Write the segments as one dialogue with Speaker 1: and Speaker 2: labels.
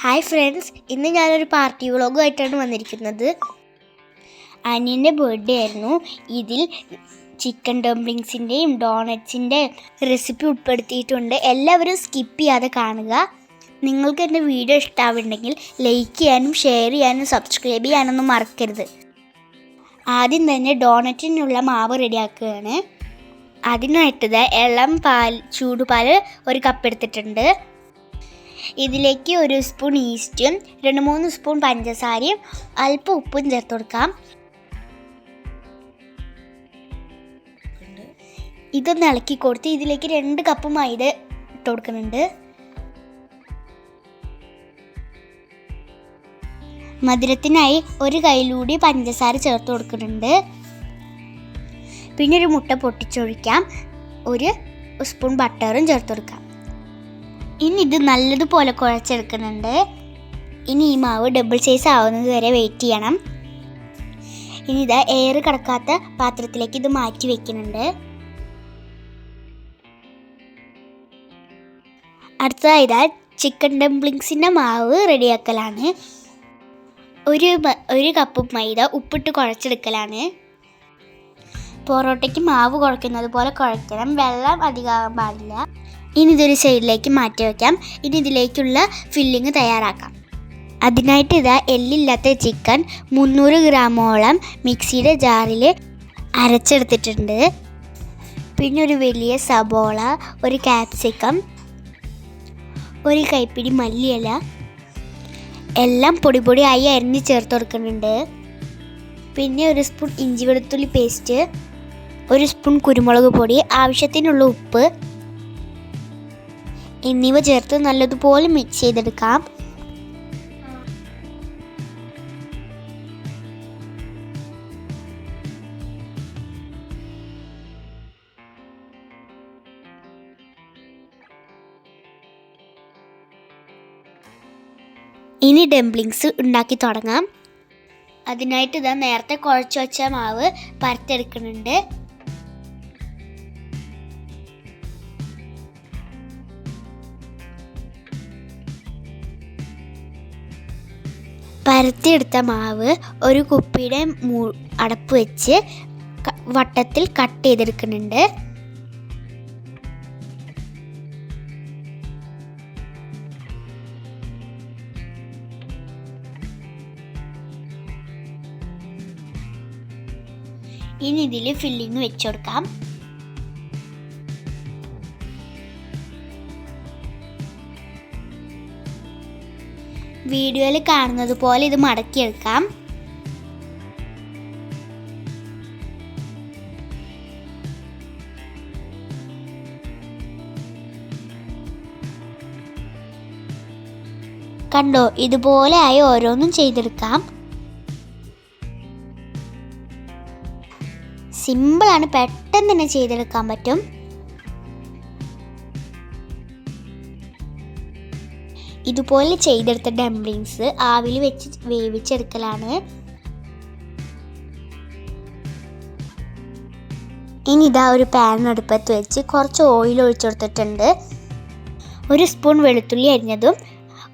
Speaker 1: Hi friends, ഇന്ന് ഞാനൊരു party വ്ളോഗുമായിട്ടാണ് വന്നിരിക്കുന്നത്. അനിയൻ്റെ ബർത്ത്ഡേ ആയിരുന്നു. ഇതിൽ ചിക്കൻ ഡംപ്ലിങ്സിൻ്റെയും ഡോണറ്റ്സിൻ്റെയും റെസിപ്പി ഉൾപ്പെടുത്തിയിട്ടുണ്ട്. എല്ലാവരും സ്കിപ്പ് ചെയ്യാതെ കാണുക. നിങ്ങൾക്ക് എൻ്റെ വീഡിയോ ഇഷ്ടമാവുന്നുണ്ടെങ്കിൽ ലൈക്ക് ചെയ്യാനും ഷെയർ ചെയ്യാനും സബ്സ്ക്രൈബ് ചെയ്യാനൊന്നും മറക്കരുത്. ആദ്യം തന്നെ ഡോണറ്റിനുള്ള മാവ് റെഡിയാക്കുകയാണ്. അതിനായിട്ട് ഇളം ചൂടുപാൽ ഒരു കപ്പ് എടുത്തിട്ടുണ്ട്. ഇതിലേക്ക് 1 സ്പൂൺ ഈസ്റ്റും 2-3 സ്പൂൺ പഞ്ചസാരയും അല്പം ഉപ്പും ചേർത്ത് കൊടുക്കാം. ഇതൊന്ന് ഇളക്കി കൊടുത്ത് ഇതിലേക്ക് 2 കപ്പ് മൈദ ഇട്ട് കൊടുക്കുന്നുണ്ട്. മധുരത്തിനായി 1 കൈയിലൂടി പഞ്ചസാര ചേർത്ത് കൊടുക്കുന്നുണ്ട്. പിന്നെ ഒരു മുട്ട പൊട്ടിച്ചൊഴിക്കാം. 1 സ്പൂൺ ബട്ടറും ചേർത്ത് കൊടുക്കാം. ഇനി ഇത് നല്ലതുപോലെ കുഴച്ചെടുക്കുന്നുണ്ട്. ഇനി ഈ മാവ് ഡബിൾ സൈസ് ആവുന്നത് വരെ വെയിറ്റ് ചെയ്യണം. ഇനി ഇത് എയർ കടക്കാത്ത പാത്രത്തിലേക്ക് ഇത് മാറ്റി വെക്കുന്നുണ്ട്. അടുത്തതായി ചിക്കൻ ഡംപ്ലിങ്സിൻ്റെ മാവ് റെഡിയാക്കലാണ്. ഒരു കപ്പ് മൈദ ഉപ്പിട്ട് കുഴച്ചെടുക്കലാണ്. പൊറോട്ടയ്ക്ക് മാവ് കുഴക്കുന്നത് പോലെ കുഴക്കണം. വെള്ളം അധികമാകാൻ പാടില്ല. ഇനി ഇതൊരു സൈഡിലേക്ക് മാറ്റി വയ്ക്കാം. ഇനി ഇതിലേക്കുള്ള ഫില്ലിങ് തയ്യാറാക്കാം. അതിനായിട്ട് എല്ലില്ലാത്ത ചിക്കൻ 300 ഗ്രാമോളം മിക്സിയുടെ ജാറിൽ അരച്ചെടുത്തിട്ടുണ്ട്. പിന്നെ ഒരു വലിയ സബോള, 1 ക്യാപ്സിക്കം, 1 കൈപ്പിടി മല്ലിയില എല്ലാം പൊടിയായി അരിഞ്ഞ് ചേർത്ത് കൊടുക്കുന്നുണ്ട്. പിന്നെ 1 സ്പൂൺ ഇഞ്ചി വെളുത്തുള്ളി പേസ്റ്റ്, 1 സ്പൂൺ കുരുമുളക് പൊടി, ആവശ്യത്തിനുള്ള ഉപ്പ് എന്നിവ ചേർത്ത് നല്ലതുപോലെ മിക്സ് ചെയ്തെടുക്കാം. ഇനി ഡംപ്ലിങ്സ് ഉണ്ടാക്കി തുടങ്ങാം. അതിനായിട്ട് നേരത്തെ കുഴച്ച് വെച്ച മാവ് പരത്തെടുക്കുന്നുണ്ട്. പരത്തിയെടുത്ത മാവ് ഒരു കുപ്പിയുടെ അടപ്പ് വെച്ച് വട്ടത്തിൽ കട്ട് ചെയ്തെടുക്കുന്നുണ്ട്. ഇനി ഇതിൽ ഫില്ലിങ് വെച്ച് കൊടുക്കാം. വീഡിയോയിൽ കാണുന്നത് പോലെ ഇത് മടക്കിയെടുക്കാം. കണ്ടോ, ഇതുപോലെ ആയി ഓരോന്നും ചെയ്തെടുക്കാം. സിമ്പിളാണ്, പെട്ടെന്ന് തന്നെ ചെയ്തെടുക്കാൻ പറ്റും. ഇതുപോലെ ചെയ്തെടുത്ത ഡംപ്ലിങ്സ് ആവിയിൽ വെച്ച് വേവിച്ചെടുക്കലാണ്. ഇനി ഒരു പാൻ അടുപ്പത്ത് വെച്ച് കുറച്ച് ഓയിൽ ഒഴിച്ചു കൊടുത്തിട്ടുണ്ട്. 1 സ്പൂൺ വെളുത്തുള്ളി അരിഞ്ഞതും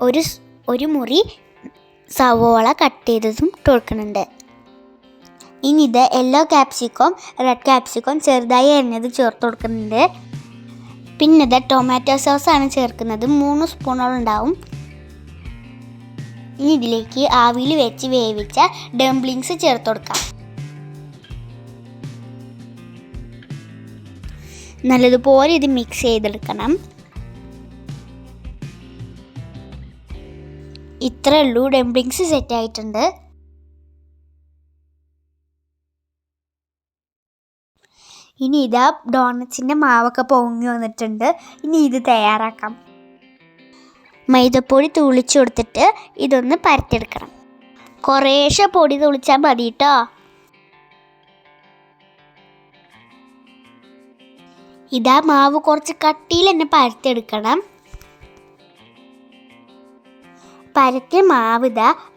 Speaker 1: 1 മുറി സവോള കട്ട് ചെയ്തതും ഇട്ട് കൊടുക്കുന്നുണ്ട്. ഇനി യെല്ലോ ക്യാപ്സിക്കം, റെഡ് ക്യാപ്സിക്കം ചെറുതായി അരിഞ്ഞത് ചേർത്ത് കൊടുക്കുന്നുണ്ട്. പിന്നെ ടൊമാറ്റോ സോസാണ് ചേർക്കുന്നത്. 3 സ്പൂണോളം ഉണ്ടാവും. ഇനി ഇതിലേക്ക് ആവിയിൽ വെച്ച് വേവിച്ച ഡംപ്ലിങ്സ് ചേർത്ത് കൊടുക്കാം. നല്ലതുപോലെ ഇത് മിക്സ് ചെയ്തെടുക്കണം. ഇത്രേ ഉള്ളൂ, ഡംപ്ലിങ്സ് സെറ്റ് ആയിട്ടുണ്ട്. ഇനി ഡോണറ്റ്സിൻ്റെ മാവൊക്കെ പൊങ്ങി വന്നിട്ടുണ്ട്. ഇനി ഇത് തയ്യാറാക്കാം. മൈദപ്പൊടി തുളിച്ചു കൊടുത്തിട്ട് ഇതൊന്ന് പരത്തിയെടുക്കണം. കുറേശ്ശെ പൊടി തുളിച്ചാൽ മതി കേട്ടോ. മാവ് കുറച്ച് കട്ടിയിൽ തന്നെ പരത്തിയെടുക്കണം. പരത്തിയ മാവ്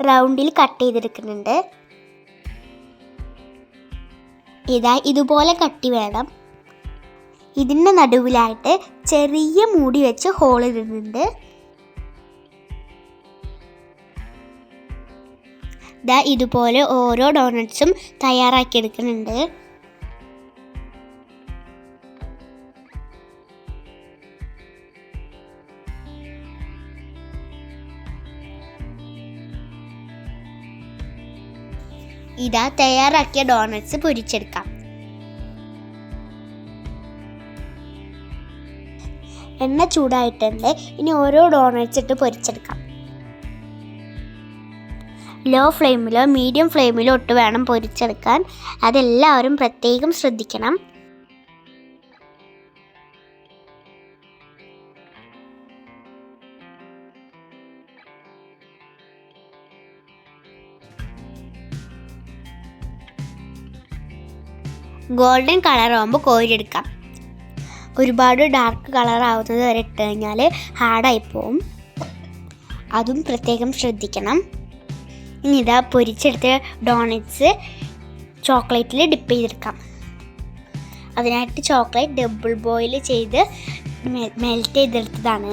Speaker 1: റൗണ്ടിൽ കട്ട് ചെയ്തെടുക്കുന്നുണ്ട്. ഇതുപോലെ കട്ടി വേണം. ഇതിൻ്റെ നടുവിലായിട്ട് ചെറിയ മൂടി വെച്ച് ഹോൾ ഇടുന്നുണ്ട്. ദാ ഇതുപോലെ ഓരോ ഡോണറ്റ്സും തയ്യാറാക്കിയെടുക്കുന്നുണ്ട്. ഇതാ തയ്യാറാക്കിയ ഡോണറ്റ്സ് പൊരിച്ചെടുക്കാം. എണ്ണ ചൂടായിട്ടുണ്ട്. ഇനി ഓരോ ഡോണറ്റ്സ് ഇട്ട് പൊരിച്ചെടുക്കാം. ലോ ഫ്ലെയിമിലോ മീഡിയം ഫ്ലെയിമിലോ ഇട്ട് വേണം പൊരിച്ചെടുക്കാൻ. അതെല്ലാവരും പ്രത്യേകം ശ്രദ്ധിക്കണം. ഗോൾഡൻ കളറാകുമ്പോൾ കോരിയെടുക്കാം. ഒരുപാട് ഡാർക്ക് കളറാവുന്നത് വരെ ഇട്ട് കഴിഞ്ഞാൽ ഹാർഡായി പോവും. അതും പ്രത്യേകം ശ്രദ്ധിക്കണം. ഇനി ഇതാ പൊരിച്ചെടുത്ത ഡോണറ്റ്സ് ചോക്ലേറ്റിൽ ഡിപ്പ് ചെയ്തെടുക്കാം. അതിനായിട്ട് ചോക്ലേറ്റ് ഡബിൾ ബോയിൽ ചെയ്ത് മെൽറ്റ് ചെയ്തെടുത്തതാണ്.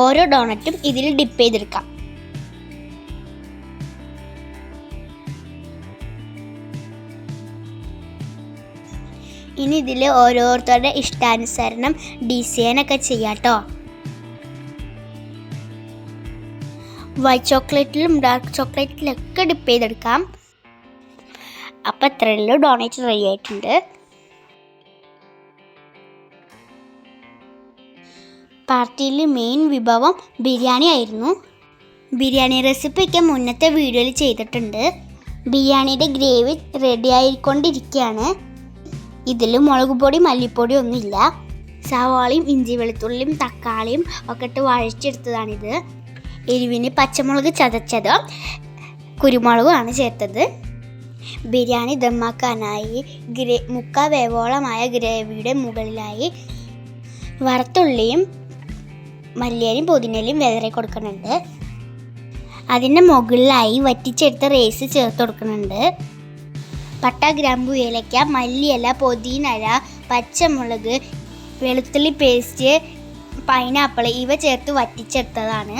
Speaker 1: ഓരോ ഡോണറ്റും ഇതിൽ ഡിപ്പ് ചെയ്തെടുക്കാം. ഇനി ഇതിൽ ഓരോരുത്തരുടെ ഇഷ്ടാനുസരണം ഡിസൈനൊക്കെ ചെയ്യാം കേട്ടോ. വൈറ്റ് ചോക്ലേറ്റിലും ഡാർക്ക് ചോക്ലേറ്റിലൊക്കെ ഡിപ്പ് ചെയ്തെടുക്കാം. അപ്പം ഇത്രയുള്ളൂ, ഡോണറ്റ് റെഡി ആയിട്ടുണ്ട്. പാർട്ടിയിൽ മെയിൻ വിഭവം ബിരിയാണി ആയിരുന്നു. ബിരിയാണി റെസിപ്പിയൊക്കെ മുന്നത്തെ വീഡിയോയിൽ ചെയ്തിട്ടുണ്ട്. ബിരിയാണിയുടെ ഗ്രേവി റെഡി ആയിക്കൊണ്ടിരിക്കുകയാണ്. ഇതിൽ മുളക് പൊടി മല്ലിപ്പൊടി ഒന്നുമില്ല. സവാളയും ഇഞ്ചി വെളുത്തുള്ളിയും തക്കാളിയും ഒക്കെ ഇട്ട് വഴച്ചെടുത്തതാണിത്. എരിവിന് പച്ചമുളക് ചതച്ചതോ കുരുമുളകുമാണ് ചേർത്തത്. ബിരിയാണി ദമ്മാക്കാനായി മുക്കാൽ വേവോളമായ ഗ്രേവിയുടെ മുകളിലായി വറുത്തുള്ളിയും മല്ലിയിലയും പുതിനയിലയും വിതറി കൊടുക്കുന്നുണ്ട്. അതിൻ്റെ മുകളിലായി വറ്റിച്ചെടുത്ത റൈസ് ചേർത്ത് കൊടുക്കുന്നുണ്ട്. പട്ട, ഗ്രാമ്പു, ഏലക്ക, മല്ലിയില, പുതിനയില, പച്ചമുളക്, വെളുത്തുള്ളി പേസ്റ്റ്, പൈനാപ്പിൾ ഇവ ചേർത്ത് വറ്റിച്ചെടുത്തതാണ്.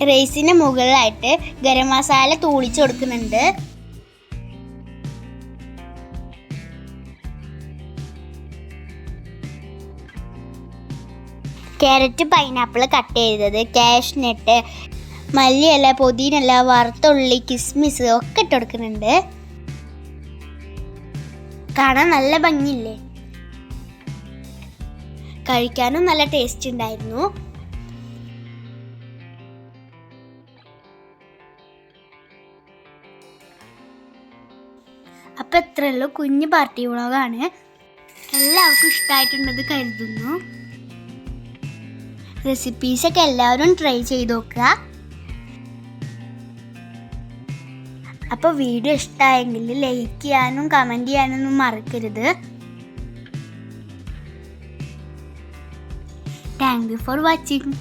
Speaker 1: റൈസിന് മുകളിലായിട്ട് ഗരം മസാല തൂളിച്ച് കൊടുക്കുന്നുണ്ട്. ക്യാരറ്റ്, പൈനാപ്പിൾ കട്ട് ചെയ്തത്, കാഷ്നട്ട്, മല്ലിയില, പുതിനയില, വറുത്തുള്ളി, കിസ്മിസ് ഒക്കെ ഇട്ട് കൊടുക്കുന്നുണ്ട്. കാണാൻ നല്ല ഭംഗിയില്ലേ? കഴിക്കാനും നല്ല ടേസ്റ്റ് ഉണ്ടായിരുന്നു. അപ്പം ഇത്രയുള്ളൂ, കുഞ്ഞു പാർട്ടി വ്ളോഗാണ്. എല്ലാവർക്കും ഇഷ്ടമായിട്ടുണ്ടെന്ന് കരുതുന്നു. റെസിപ്പീസൊക്കെ എല്ലാവരും ട്രൈ ചെയ്ത് നോക്കുക. അപ്പോൾ വീഡിയോ ഇഷ്ടമായെങ്കിൽ ലൈക്ക് ചെയ്യാനും കമൻറ്റ് ചെയ്യാനൊന്നും മറക്കരുത്. Thank you for watching.